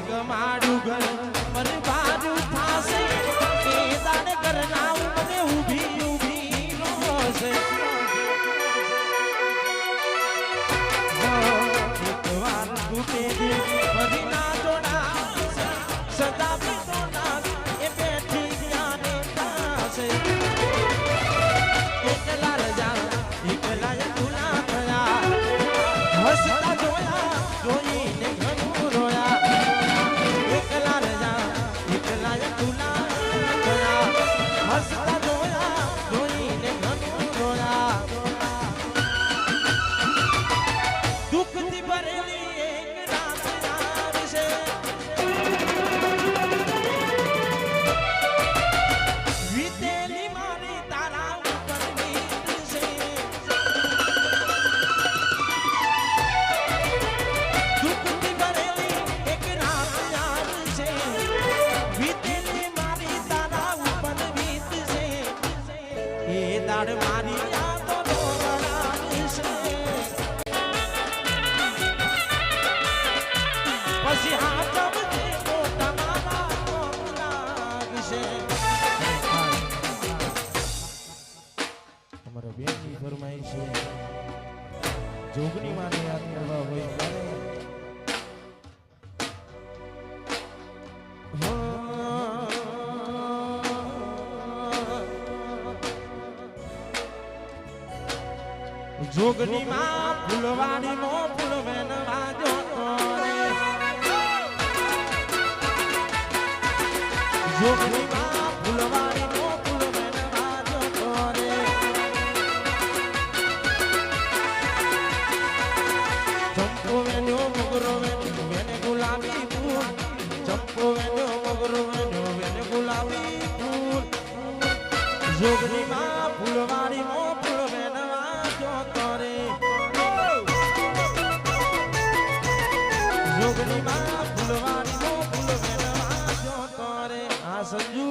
મારું ઘર બરબાદ થાશે એ દાડે ઘરના મને ઊભી ઊભી રોશે એક વાર તૂટે દિલ ફરી ના જોડાશે સદા પીતોના એ બેઠી જ્ઞાને થાશે એકલા રજા એકલા તુલા થયા હસતા જોયા જોઈને ઘણું રોયા એકલા રજા એકલા તુલા થયા હસતા જોયા જોઈને ઘણું રોયા દુઃખથી ભરેલી એક રાત આવશે વીતેલી મારી તારા ઉપર વીતશે દુઃખથી ભરેલી એક રાત આવશે વીતેલી મારી તારા ઉપર વીતશે એ દાડ મારી યાદો દોરાવશે પછી હાથ વચ્ચે મોટા મારા કોમ લાગશે અમારા બેનની ફરમાઈશ છે જોગની માને યાદ કરવા હોય ત્યારે જોગની માં ફૂલવાડી નો ફૂલ બેન વાજો જોગની માં ફૂલવાડી નો ફૂલ બેન વાજો તોરે ચંપો વેન્યો મોગરો વેન્યો વેને ગુલાબી ફૂલ ચંપો વેન્યો મોગરો વેન્યો વેને ગુલાબી ફૂલ જોગની માં ફૂલવાડી નો ફૂલ બેન વાજો તોરે જોગની માં ફૂલવાડી નો ફૂલ બેન વાજો તોરે આ સંજુ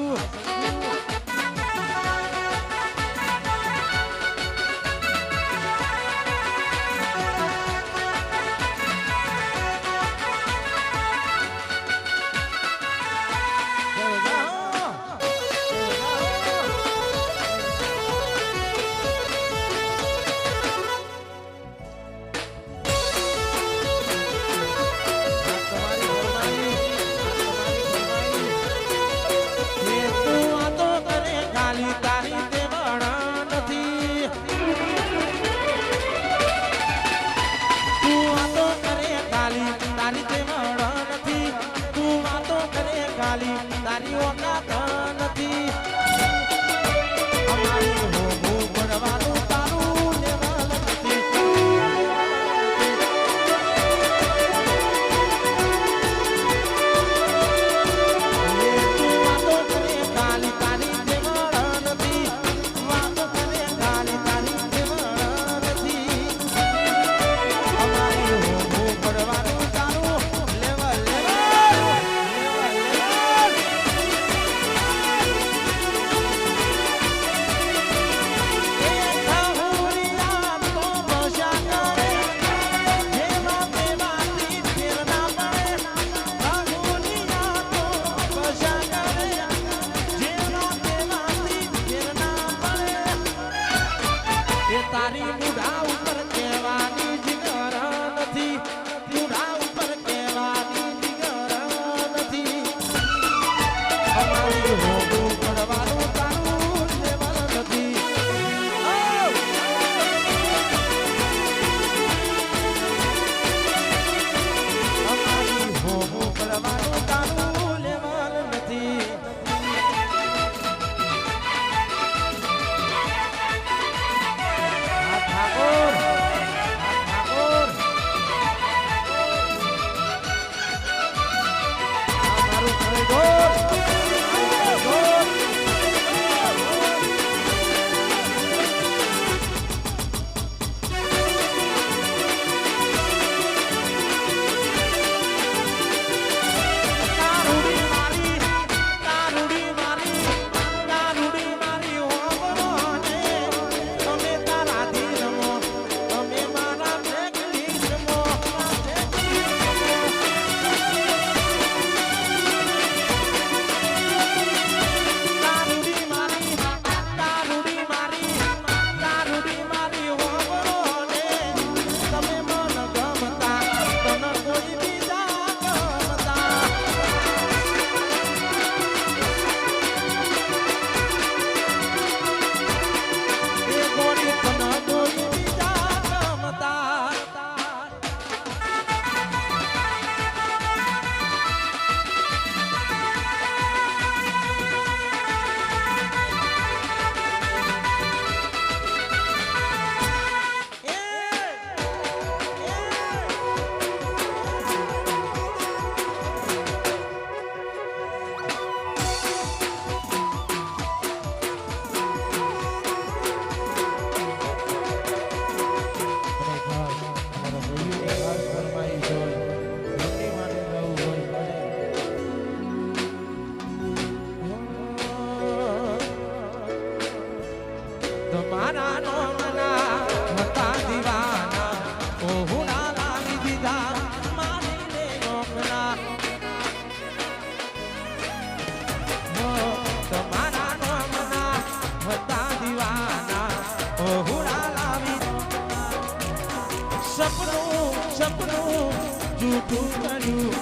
સપનું સપનું જૂઠું કર્યું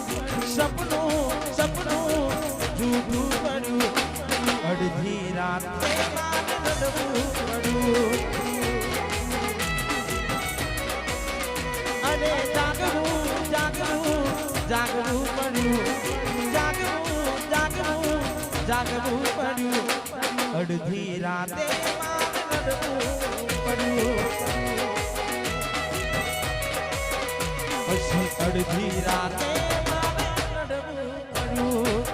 સપનું સપનું જૂઠું કર્યું અડધી રાતે મારે રડવું પડ્યું અને જાગવું જાગવું જાગવું પડ્યું જાગવું જાગવું જાગવું પડ્યું અડધી રાતે મારે રડવું પડ્યું પછી અડધી રાતે મારે રડવું પડ્યું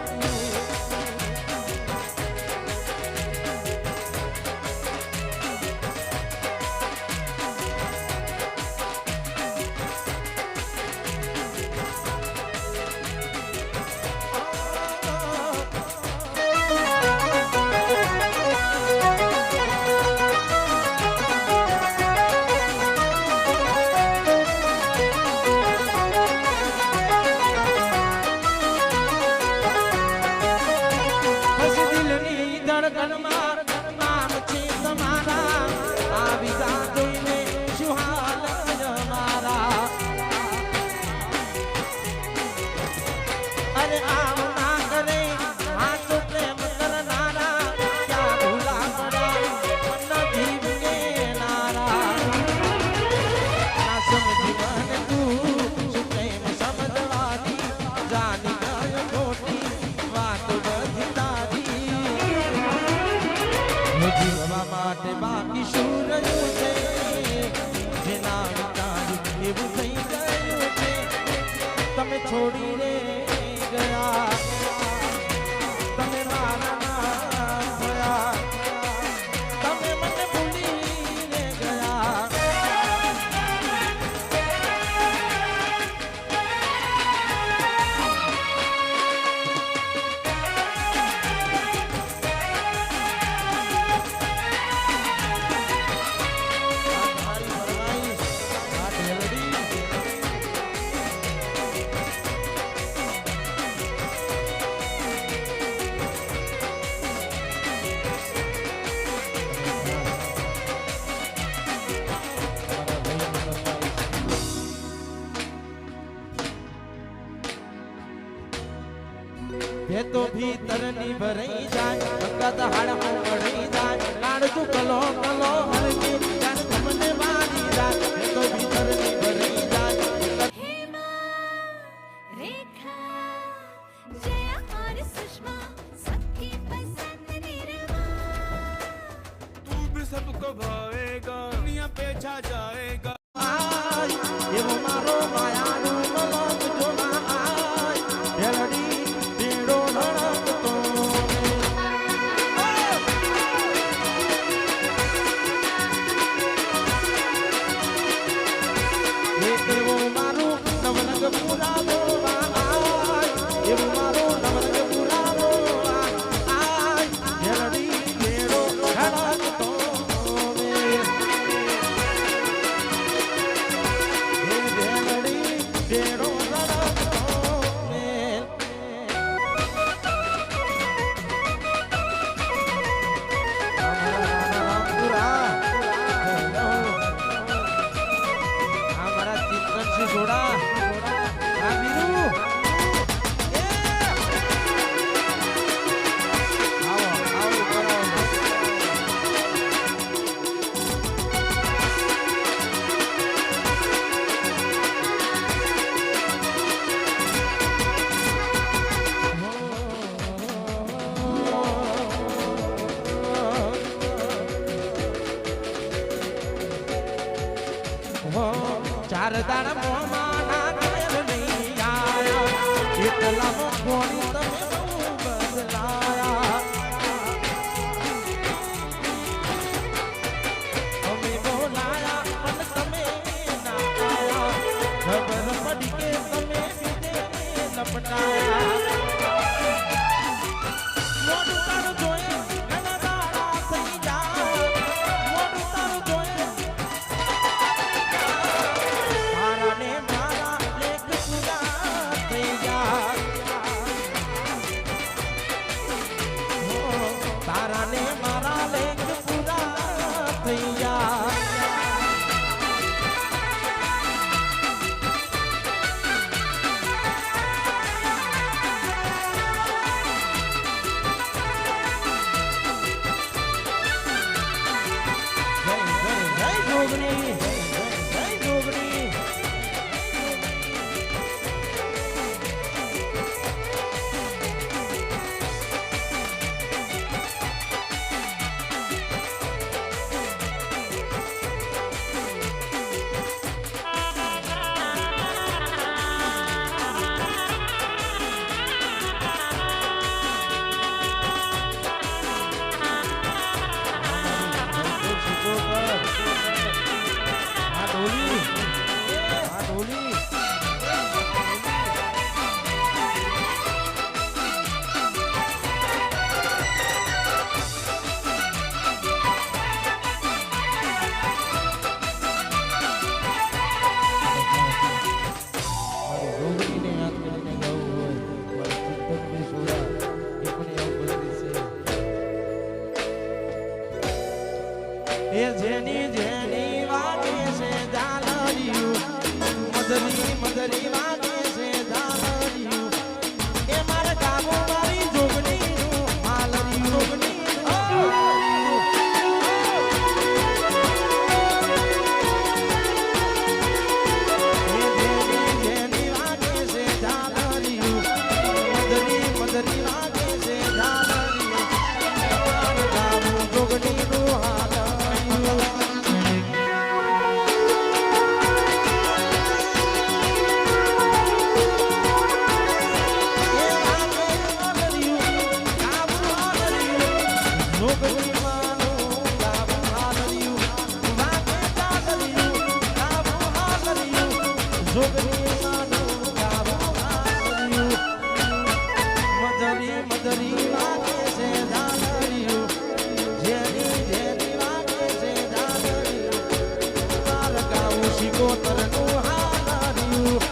જીવવા માટે બાકી શું રહ્યું છે જેના વિચાર્યું એવું થઈ ગયું છે તમે છોડીને ગયા તમે મારા ના થયા તમે મને ભૂલીને ગયા ये तो भीतर नी भरई जाए अंगद हाड़ मड़ी जाए लाडू कलो कलो हर के जान हमने वाली जाए ये तो भीतर नी भरई जाए रेखा जया और सुषमा सबकी पसंद निर्मा तू भी सबको भाएगा दुनिया पे छा जाएगा ये वो मारो मायालू कलो जो ना आय हेलडी चार दाड़ा मोमाना गैर नहीं आया इतना मोनी तमे बदलाया हमें बोलाया मन तमे ना आया खबर पड़ी के तमे बीते लपटाया मोटू तारू जोए घना दाड़ा थई जा मोटू तारू जोए ने मारा लेख पूरा થઈ જા તારા ને મારા લેખ પૂરા થઈ જા જોગની માનું ગાવું ગાયું. મધરી મધરી વાગે છે ઝાલરિયું. જેની જેની વાગે છે ઝાલરિયું. માલ ગાવું શિકોતરનું હાલરિયું.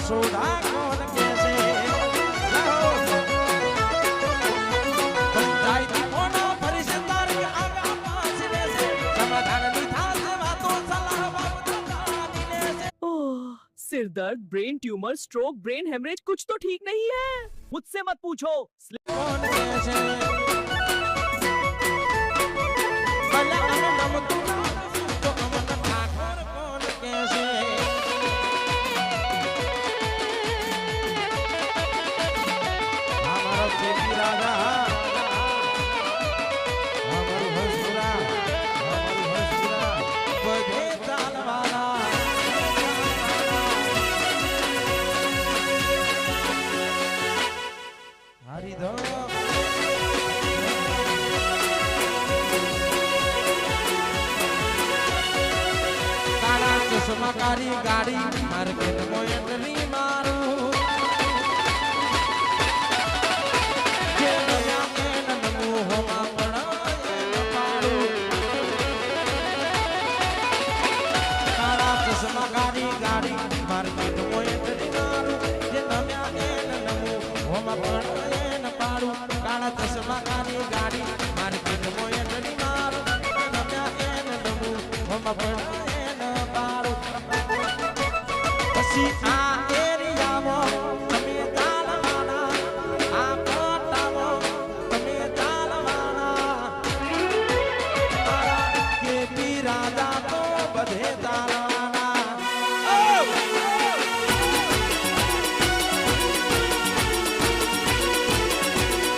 સોડા કોણ કે છે પંચાયતી કોનો પરિસર કે આગા પાછી લેશે સમાધાનની થાશે વાતો સલાહ બાબતની લેશે. ओह, सिर दर्द, brain tumour, stroke, brain haemorrhage, कुछ तो ठीक नहीं है. मुझसे मत पूछो. કોણ કે છે ભલા અને નમતું ના તો અમન ઠાકોર કોણ કે છે અમારો કેપી રાજા અમારું હસુરા બધે ચાલવાના હરિધમ કાળા ચશ્માકારી ગાડી માર્કેટ મોયટલી મારું જે નયા કેન નમું હોમાં પણ પાડું કાળા ચશ્માકારી ગાડી માર્કેટ મોયટલી મારું જે નયા કેન નમું હોમાં પણ પાડું કાળા ચશ્માકારી ગાડી માર્કેટ મોયટલી મારું નયા કેન નમું હોમાં પણ પછી આ એરિયામાં તમે ચાલવાના આ પટ્ટામાં તમે ચાલવાના મારા કેપી રાજા તો બધે ચાલવાના.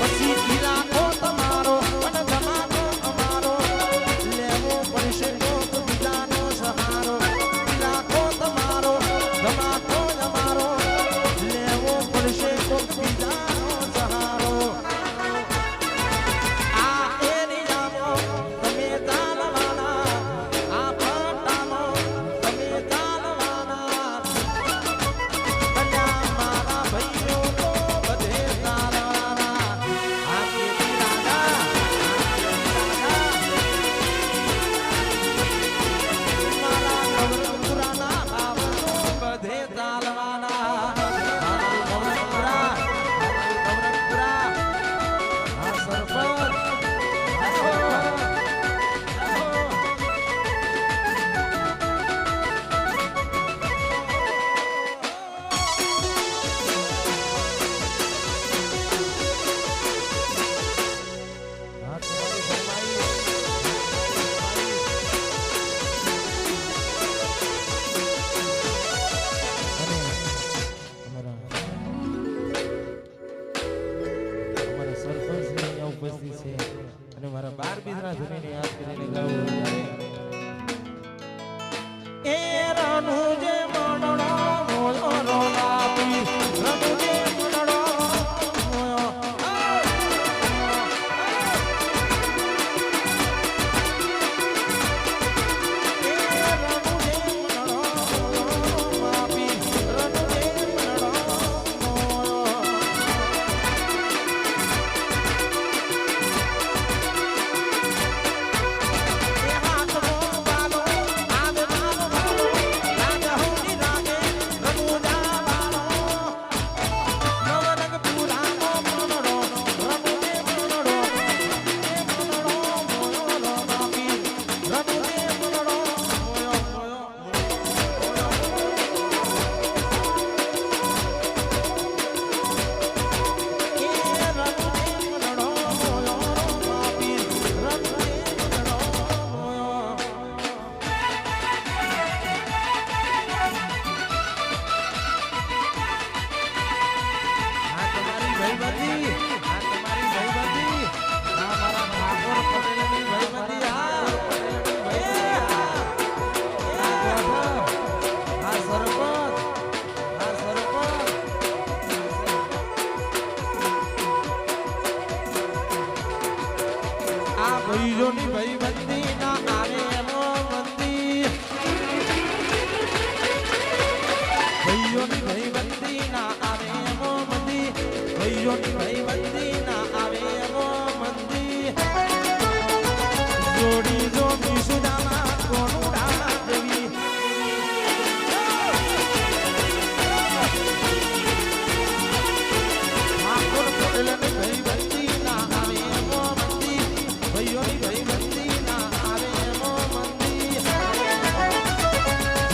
પછી ઈરાકો તમારો અને ધમાકો અમારો લેવો પડશે કોક બીજાનો સહારો. ઈરાકો તમારો ધમાકો અમારો લેવો પડશે કોક બીજાનો સહારો. આ એરિયામાં તમે ચાલવાના આ પટ્ટામાં તમે ચાલવાના કન્યા મારા ભાઈઓ તો બધે ચાલવાના. આ કેપી રાજા મારા નવરંગપુરાના બાબતો બધે ચાલવાના. નવરંગપુરા આ સરપંચ હા તમારી ફરમાઈ અને અમારા સરપંચ અહીંયા ઉપસ્થિત છે અને મારા 12 બીજના ધણીને યાદ કરીને ગાવું એ રાનુ જે મણડો મોયો રોલાપી રાનુ જે મણડો મોયો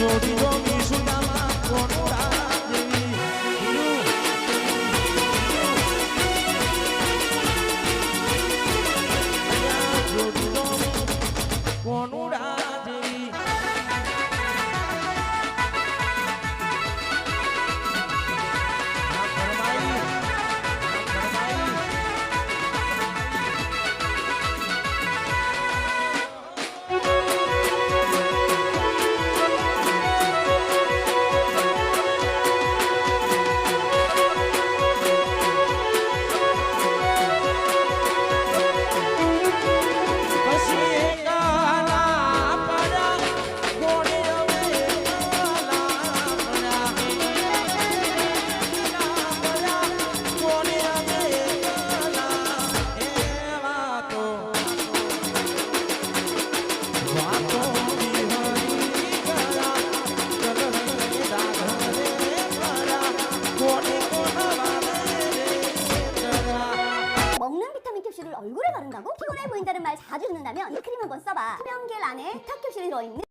જોડી જોડી સુદામા કોનુડા જેવી જોડી જોડી કોનુડા જેવી 먹는 비타민 캡슐을 얼굴에 바른다고? 피곤해 보인다는 말 자주 듣는다면 이 크림 한번 써봐. 투명겔 안에 비타 캡슐이 들어있는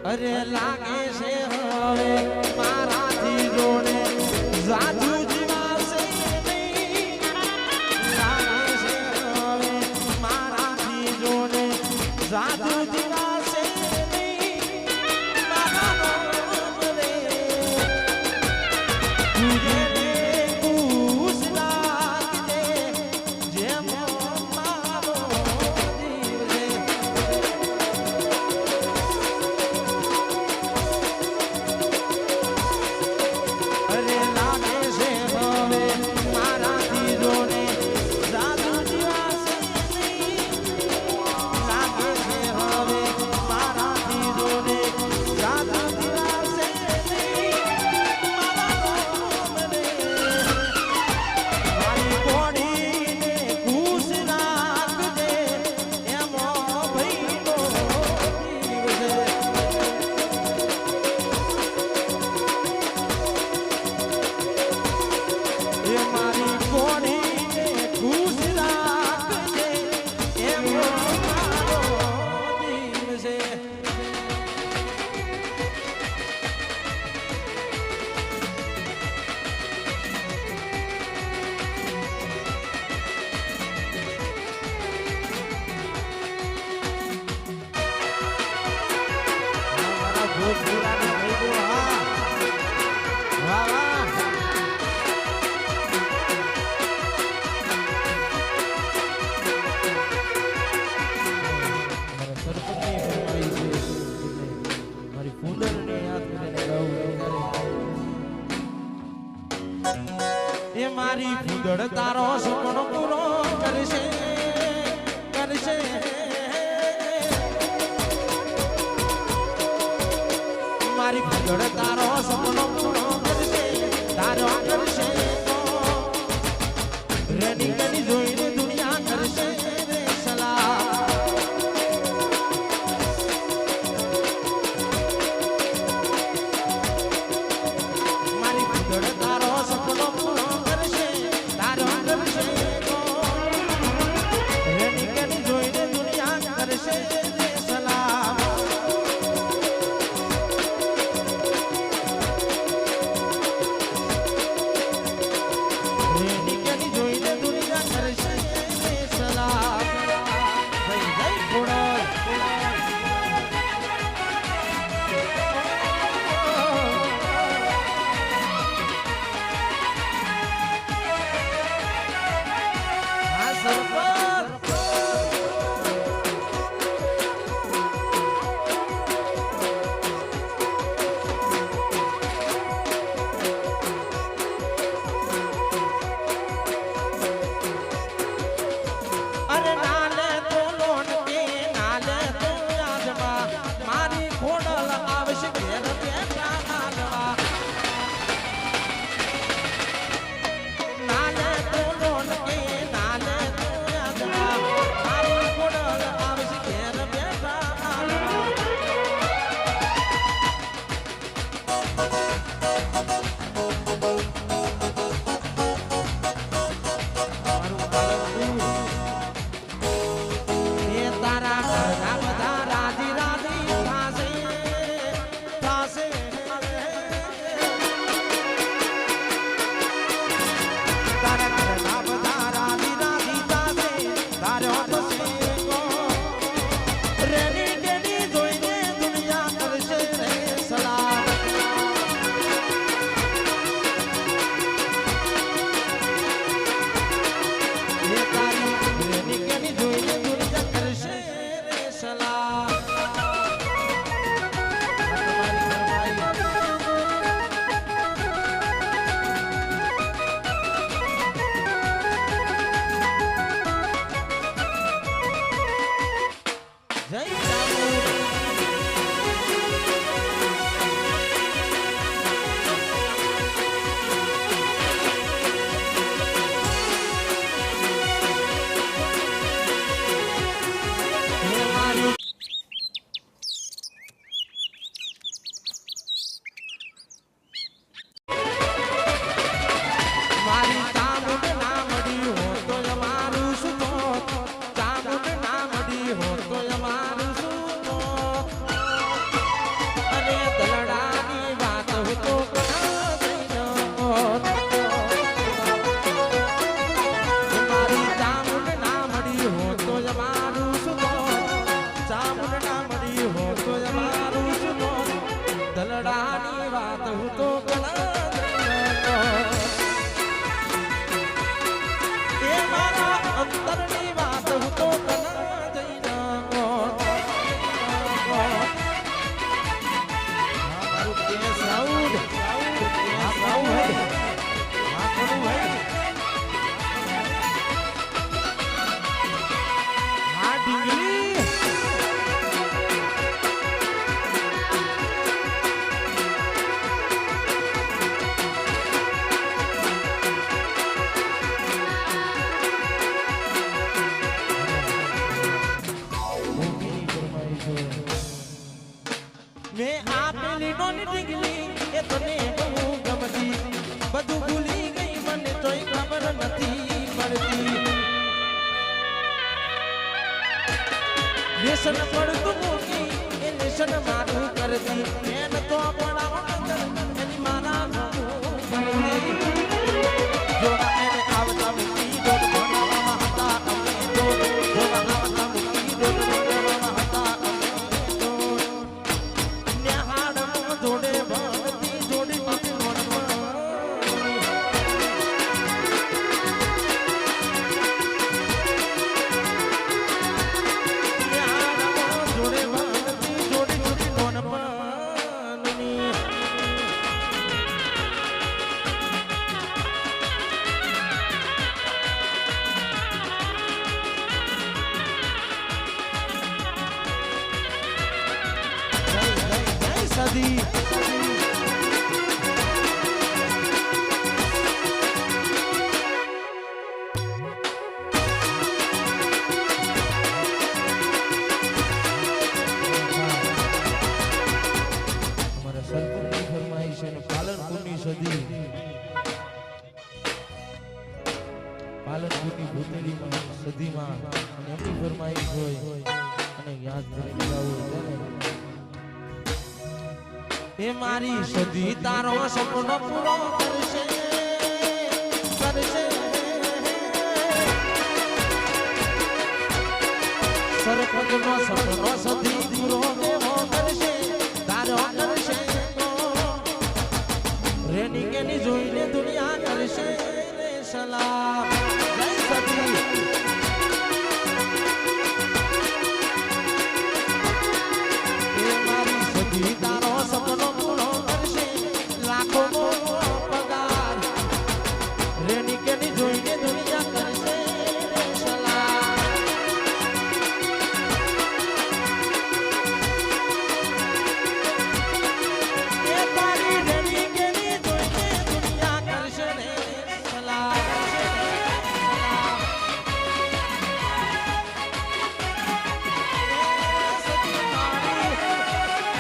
અરે લાગે છે હવે મારાથી જોડે જાદુ જીવાશે નહીં લાગે છે હવે મારાથી જોડે જાદુ જીવાશે નહીં મારા રે તુજે ને ખુશ લાગે જેમ મારો જીવ છે મારી ફૂદડ તારો સપનો પૂરો કરશે કરશે મારી ફૂદડ તારો સપનો પૂરો કરશે તારો કરશે રેડી કરી જોઈને દુનિયા કરશે સલાહ મારી ફૂદડ તારો સપનો પૂરો લેસન પડતું મૂકી એ લેસન મારું કરતી એન તો પડાવો એની મારા જોડા એને આવતા મૂકી દોડ ભણાવવામાં હતા અમે તો જોડા આવતા મૂકી દોડ ભણાવવામાં હતા અમે તો ન્યાહાડમાં જોડે ભણતી જોડી મારી નોટમાં જોડે ભણતી જોડી જોડી નોટમાં સદી અમારા સરપંચની ફરમાઈશ અને પાલનપુરની સદી પાલનપુરની ભૂતેડીમાં સદીમાં અને એમની ફરમાઈશ હોય અને યાદ કરીને ગાવું ત્યારે એ મારી સદી તારો સપનો પૂરો કરશે કરશે સરપંચનો સપનો સદી પૂરો દેવો કરશે તારો કરશે રેની કેની જોઈને દુનિયા કરશે રે સલામ જય સદી એ મારી સદી તારો સપનો પૂરો કરશે લાખો નો પગાર રેની કેની જોઈને દુનિયા કરશે રે સલામ એ મારી રેની કેની જોઈને દુનિયા કરશે રે સલામ સદી મારી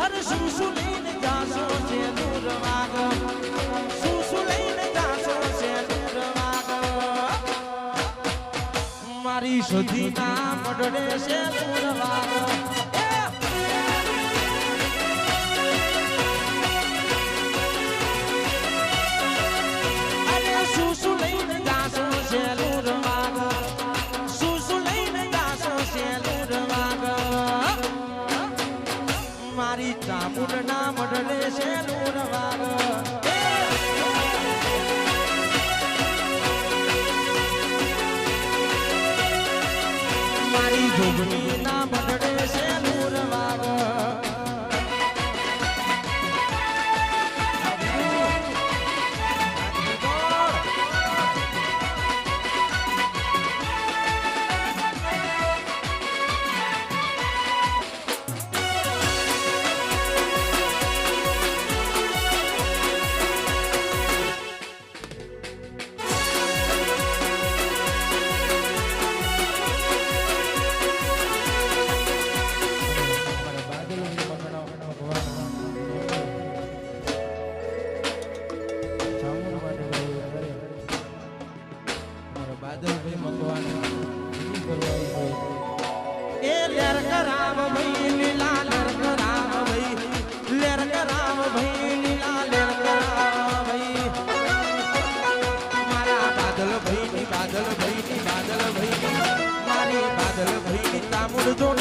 અરે શું શું લઈને જાશો છે દૂર વાગ શું શું લઈને જાશો છે દૂર વાગ મારી સુધીના મડડે છે દૂર વાગ અરે શું શું લઈને જાશો છે દૂર વાગ શું શું લઈને જાશો છે દૂર વાગ મારી ચામુંડના મડલે છે દૂર વાગ મારી જોગણીના મડલે છે દૂર વાગ બાદલ ભાઈ ની તામુડ જોડ